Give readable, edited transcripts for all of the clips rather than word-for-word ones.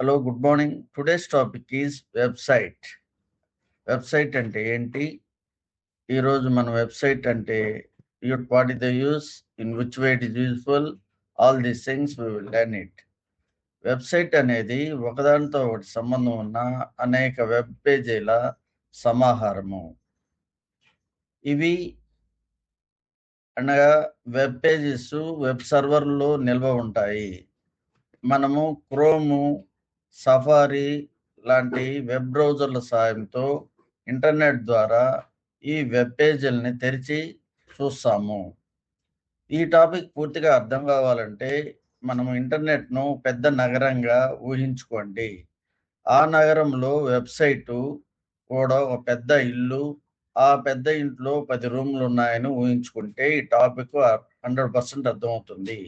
Hello, good morning. Today's topic is website. Website అంటే ఏంటి? ఈరోజు మన వెబ్సైట్ అంటే what is the use, in which way it is useful, all these things we will learn it. Website అనేది ఒకదానితో ఒకటి సంబంధం ఉన్న అనేక వెబ్ పేజీల సమాహారము. ఇవి అనగా వెబ్ పేజెస్ వెబ్ సర్వర్లో నిల్వ ఉంటాయి. మనము క్రోము, సఫారీ లాంటి వెబ్ బ్రౌజర్ల సాయంతో ఇంటర్నెట్ ద్వారా ఈ వెబ్ పేజీలని తెరిచి చూస్తాము. ఈ టాపిక్ పూర్తిగా అర్థం కావాలంటే మనము ఇంటర్నెట్ను పెద్ద నగరంగా ఊహించుకోండి. ఆ నగరంలో వెబ్సైటు కూడా ఒక పెద్ద ఇల్లు, ఆ పెద్ద ఇంట్లో 10 రూమ్లు ఉన్నాయని ఊహించుకుంటే ఈ టాపిక్ 100% అర్థమవుతుంది.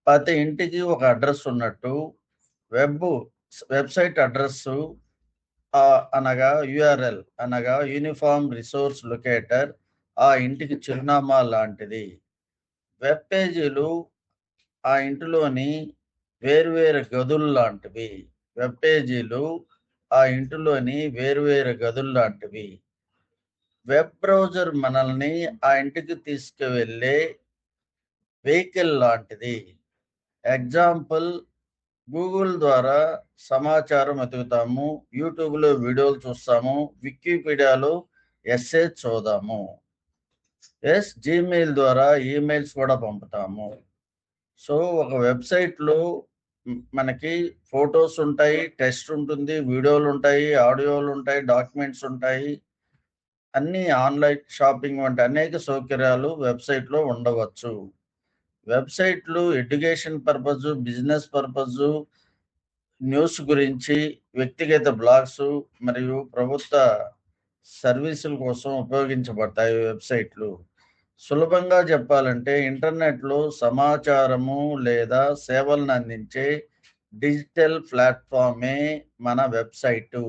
ప్రతి ఇంటికి ఒక అడ్రస్ ఉన్నట్టు వెబ్సైట్ అడ్రస్ అనగా యుఆర్ఎల్ అనగా యూనిఫామ్ రిసోర్స్ లొకేటర్ ఆ ఇంటికి చిరునామా లాంటిది. వెబ్ పేజీలు ఆ ఇంటిలోని వేరువేరు గదులు లాంటివి. వెబ్ పేజీలు ఆ ఇంటిలోని వేరువేరు గదులు లాంటివి. వెబ్ బ్రౌజర్ మనల్ని ఆ ఇంటికి తీసుకువెళ్ళే వెహికల్ లాంటిది. ఎగ్జాంపుల్, గూగుల్ ద్వారా సమాచారం వెతుకుతాము, యూట్యూబ్లో వీడియోలు చూస్తాము, వికీపీడియాలో ఎస్సే చదువుదాము. జీమెయిల్ ద్వారా ఈమెయిల్స్ కూడా పంపుతాము. సో ఒక వెబ్సైట్లో మనకి ఫొటోస్ ఉంటాయి, టెక్స్ట్ ఉంటుంది, వీడియోలు ఉంటాయి, ఆడియోలు ఉంటాయి, డాక్యుమెంట్స్ ఉంటాయి. అన్ని ఆన్లైన్ షాపింగ్ వంటి అనేక సౌకర్యాలు వెబ్సైట్లో ఉండవచ్చు. వెబ్సైట్లు education purpose, business purpose, news గురించి, వ్యక్తిగత బ్లాగ్స్ మరియు ప్రభుత్వ సర్వీసుల కోసం ఉపయోగించబడతాయి వెబ్సైట్లు. సులభంగా చెప్పాలంటే ఇంటర్నెట్లో సమాచారము లేదా సేవలను అందించే డిజిటల్ ప్లాట్ఫామే మన వెబ్సైటు.